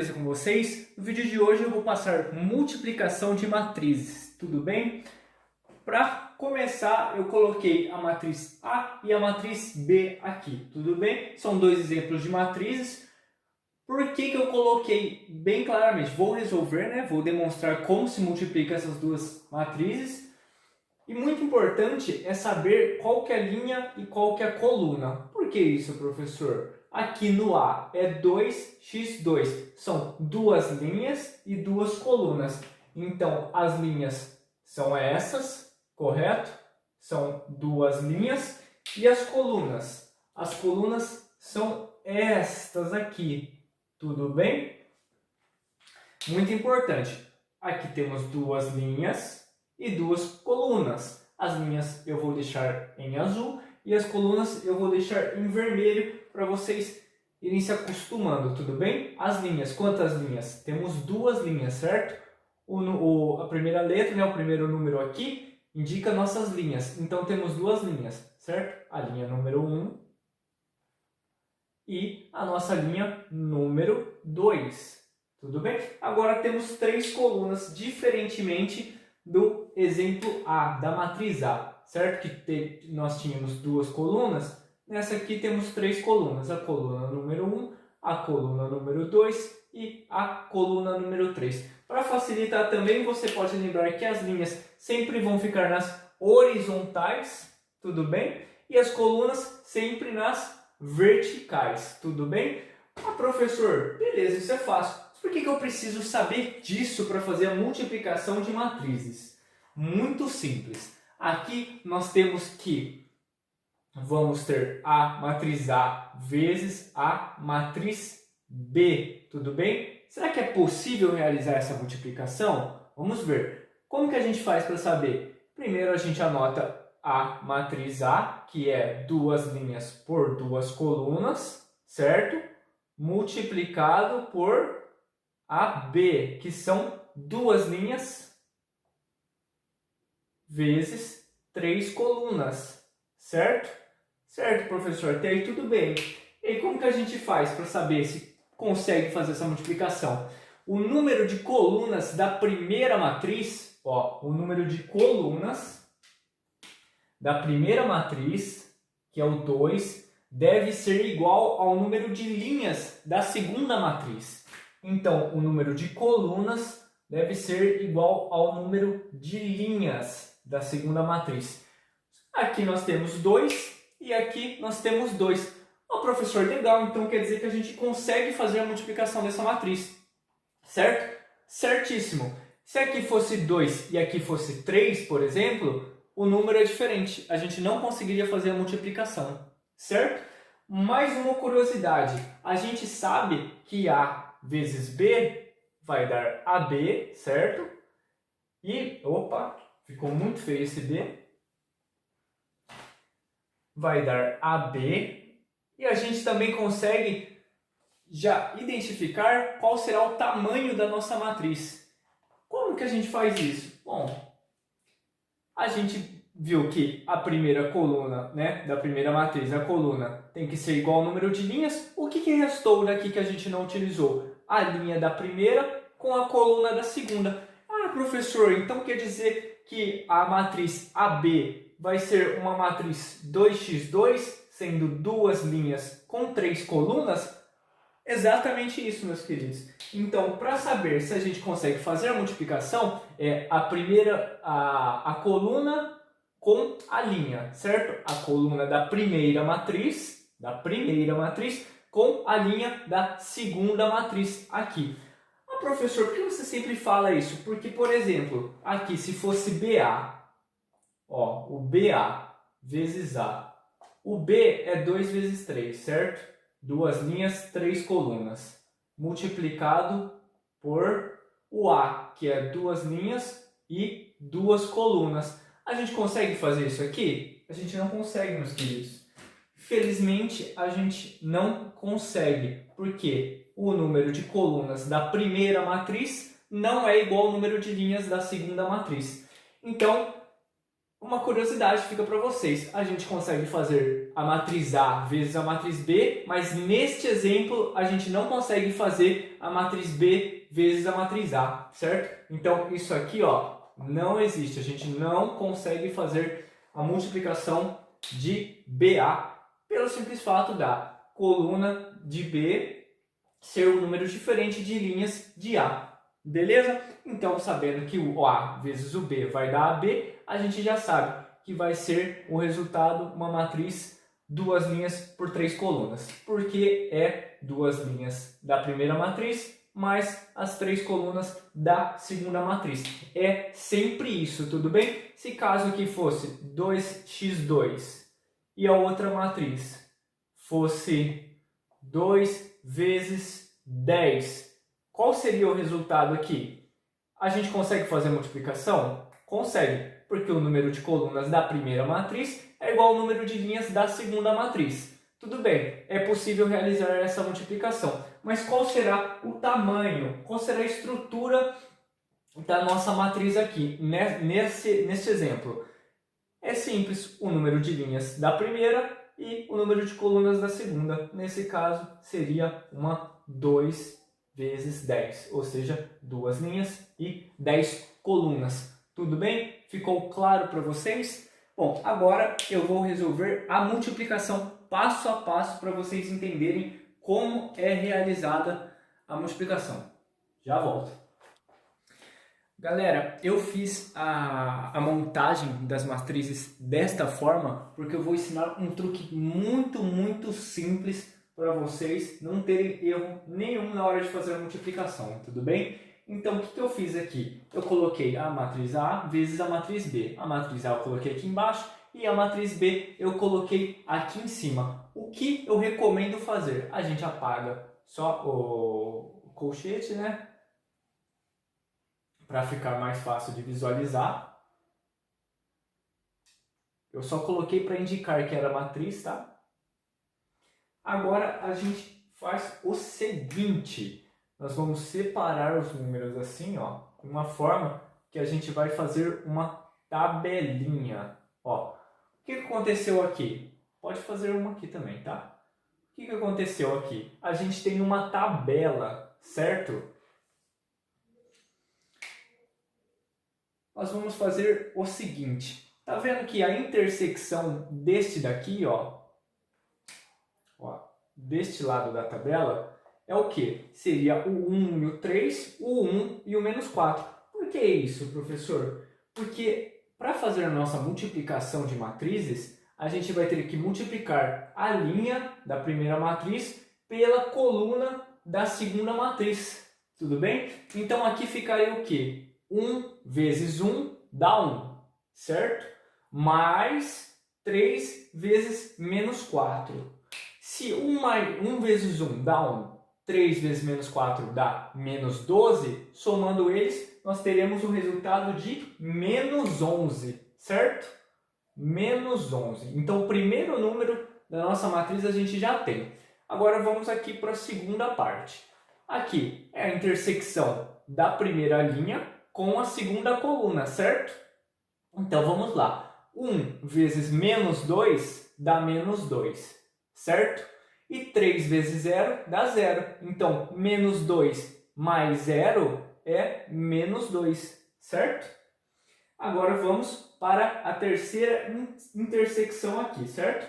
beleza com vocês? No vídeo de hoje eu vou passar multiplicação de matrizes, tudo bem? Para começar, eu coloquei a matriz A e a matriz B aqui, tudo bem? São dois exemplos de matrizes. Por que eu coloquei bem claramente? Vou resolver, né? Vou demonstrar como se multiplica essas duas matrizes. E muito importante é saber qual que é a linha e qual que é a coluna. Por que isso, professor? Aqui no A é 2x2. São duas linhas e duas colunas. Então, as linhas são essas, correto? São duas linhas. E as colunas? As colunas são estas aqui. Tudo bem? Muito importante. Aqui temos duas linhas e duas colunas. As linhas eu vou deixar em azul e as colunas eu vou deixar em vermelho para vocês irem se acostumando, tudo bem? As linhas, quantas linhas? Temos duas linhas, certo? A primeira letra, né, o primeiro número aqui, indica nossas linhas. Então temos duas linhas, certo? A linha número 1 e a nossa linha número 2. Tudo bem? Agora temos três colunas, diferentemente do exemplo A, da matriz A, certo? Que nós tínhamos duas colunas, nessa aqui temos três colunas, a coluna número 1, a coluna número 2 e a coluna número 3. Para facilitar também, você pode lembrar que as linhas sempre vão ficar nas horizontais, tudo bem? E as colunas sempre nas verticais, tudo bem? Ah, professor, beleza, isso é fácil. Por que eu preciso saber disso para fazer a multiplicação de matrizes? Muito simples. Aqui nós temos que vamos ter a matriz A vezes a matriz B, tudo bem? Será que é possível realizar essa multiplicação? Vamos ver. Como que a gente faz para saber? Primeiro a gente anota a matriz A, que é duas linhas por duas colunas, certo? Multiplicado por a B, que são duas linhas vezes três colunas, certo? Certo, professor, até aí tudo bem. E como que a gente faz para saber se consegue fazer essa multiplicação? O número de colunas da primeira matriz, o número de colunas da primeira matriz, que é o 2, deve ser igual ao número de linhas da segunda matriz. Então, o número de colunas deve ser igual ao número de linhas da segunda matriz. Aqui nós temos 2 e aqui nós temos 2. Professor, legal, então quer dizer que a gente consegue fazer a multiplicação dessa matriz, certo? Certíssimo. Se aqui fosse 2 e aqui fosse 3, por exemplo, o número é diferente. A gente não conseguiria fazer a multiplicação, certo? Mais uma curiosidade. A gente sabe que A vezes B vai dar AB, certo? E, ficou muito feio esse B. Vai dar AB. E a gente também consegue já identificar qual será o tamanho da nossa matriz. Como que a gente faz isso? Bom, a gente viu que a primeira coluna, né, da primeira matriz, a coluna, tem que ser igual ao número de linhas. O que restou daqui que a gente não utilizou? A linha da primeira com a coluna da segunda. Ah, professor, então quer dizer que a matriz AB vai ser uma matriz 2x2, sendo duas linhas com três colunas? Exatamente isso, meus queridos. Então, para saber se a gente consegue fazer a multiplicação, é a coluna com a linha, certo? A coluna da primeira matriz com a linha da segunda matriz aqui. Ah, professor, por que você sempre fala isso? Porque, por exemplo, aqui se fosse BA, o BA vezes A. O B é 2 vezes 3, certo? Duas linhas, três colunas. Multiplicado por o A, que é duas linhas e duas colunas. A gente consegue fazer isso aqui? A gente não consegue, meus queridos. Felizmente, a gente não consegue, porque o número de colunas da primeira matriz não é igual ao número de linhas da segunda matriz. Então, uma curiosidade fica para vocês. A gente consegue fazer a matriz A vezes a matriz B, mas neste exemplo a gente não consegue fazer a matriz B vezes a matriz A, certo? Então isso aqui, ó, não existe. A gente não consegue fazer a multiplicação de BA pelo simples fato da coluna de B ser um número diferente de linhas de A. Beleza? Então, sabendo que o A vezes o B vai dar AB, a gente já sabe que vai ser o resultado uma matriz duas linhas por três colunas. Porque é duas linhas da primeira matriz mais as três colunas da segunda matriz. É sempre isso, tudo bem? Se caso aqui fosse 2x2 e a outra matriz fosse 2 vezes 10, qual seria o resultado aqui? A gente consegue fazer a multiplicação? Consegue, porque o número de colunas da primeira matriz é igual ao número de linhas da segunda matriz. Tudo bem, é possível realizar essa multiplicação, mas qual será o tamanho, qual será a estrutura da nossa matriz aqui, nesse exemplo? É simples, o número de linhas da primeira e o número de colunas da segunda. Nesse caso, seria uma 2 vezes 10, ou seja, duas linhas e 10 colunas. Tudo bem? Ficou claro para vocês? Bom, agora eu vou resolver a multiplicação passo a passo para vocês entenderem como é realizada a multiplicação. Já volto. Galera, eu fiz a montagem das matrizes desta forma porque eu vou ensinar um truque muito simples para vocês não terem erro nenhum na hora de fazer a multiplicação, tudo bem? Então, o que eu fiz aqui? Eu coloquei a matriz A vezes a matriz B. A matriz A eu coloquei aqui embaixo e a matriz B eu coloquei aqui em cima. O que eu recomendo fazer? A gente apaga só o colchete, né? Para ficar mais fácil de visualizar. Eu só coloquei para indicar que era matriz, tá? Agora a gente faz o seguinte. Nós vamos separar os números assim, ó, de uma forma que a gente vai fazer uma tabelinha. Ó, o que aconteceu aqui? Pode fazer uma aqui também, tá? O que aconteceu aqui? A gente tem uma tabela, certo? Nós vamos fazer o seguinte. Tá vendo que a intersecção deste daqui, ó, deste lado da tabela, é o que? Seria o 1 e o 3, o 1 e o menos 4. Por que isso, professor? Porque para fazer a nossa multiplicação de matrizes, a gente vai ter que multiplicar a linha da primeira matriz pela coluna da segunda matriz. Tudo bem? Então aqui ficaria o que? 1 vezes 1 dá 1, certo? Mais 3 vezes menos 4. Se 1 vezes 1 dá 1, 3 vezes menos 4 dá menos 12, somando eles, nós teremos o resultado de menos 11, certo? Menos 11. Então, o primeiro número da nossa matriz a gente já tem. Agora, vamos aqui para a segunda parte. Aqui é a intersecção da primeira linha com a segunda coluna, certo? Então, vamos lá. 1 vezes menos 2 dá menos 2, certo? E 3 vezes 0 dá 0. Então, menos 2 mais 0 é menos 2, certo? Agora vamos para a terceira intersecção aqui, certo?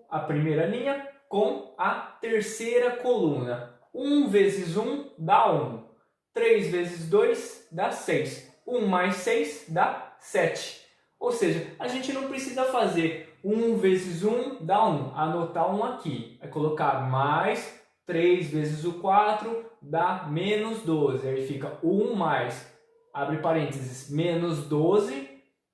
A primeira linha com a terceira coluna. 1 vezes 1 dá 1. 3 vezes 2 dá 6. 1 mais 6 dá 7. Ou seja, a gente não precisa fazer 1 vezes 1 dá 1. Anotar 1 aqui. Vai colocar mais 3 vezes o 4 dá menos 12. Aí fica 1 mais, abre parênteses, menos 12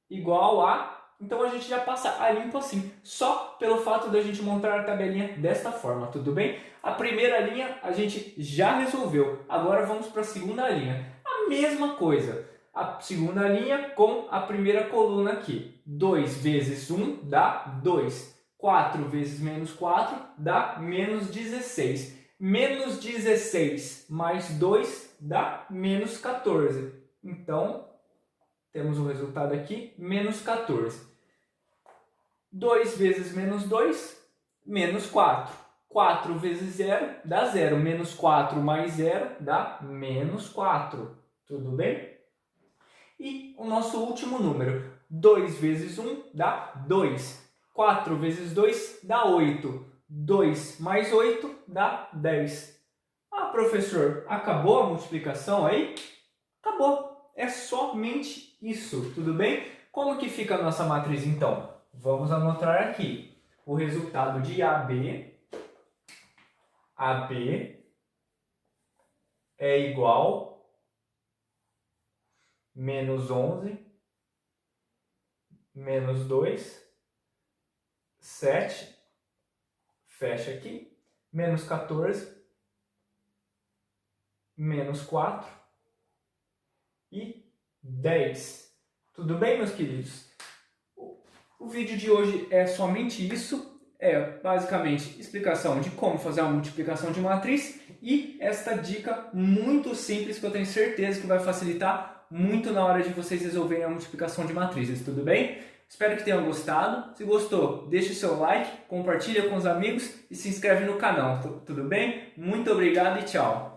igual a... Então a gente já passa a limpo assim. Só pelo fato de a gente montar a tabelinha desta forma, tudo bem? A primeira linha a gente já resolveu. Agora vamos para a segunda linha. A mesma coisa. A segunda linha com a primeira coluna aqui. 2 vezes 1 dá 2. 4 vezes menos 4 dá menos 16. Menos 16 mais 2 dá menos 14. Então, Temos o resultado aqui, menos 14. 2 vezes menos 2, menos 4. 4 vezes 0 dá 0. Menos 4 mais 0 dá menos 4. Tudo bem? E o nosso último número, 2 vezes 1 dá 2. 4 vezes 2 dá 8. 2 mais 8 dá 10. Ah, professor, acabou a multiplicação aí? Acabou. É somente isso, tudo bem? Como que fica a nossa matriz então? Vamos anotar aqui. O resultado de AB é igual menos 11, menos 2, 7, fecha aqui, menos 14, menos 4 e 10. Tudo bem, meus queridos? O vídeo de hoje é somente isso. É basicamente explicação de como fazer uma multiplicação de matriz e esta dica muito simples que eu tenho certeza que vai facilitar muito na hora de vocês resolverem a multiplicação de matrizes, tudo bem? Espero que tenham gostado. Se gostou, deixe o seu like, compartilha com os amigos e se inscreve no canal, tudo bem? Muito obrigado e tchau!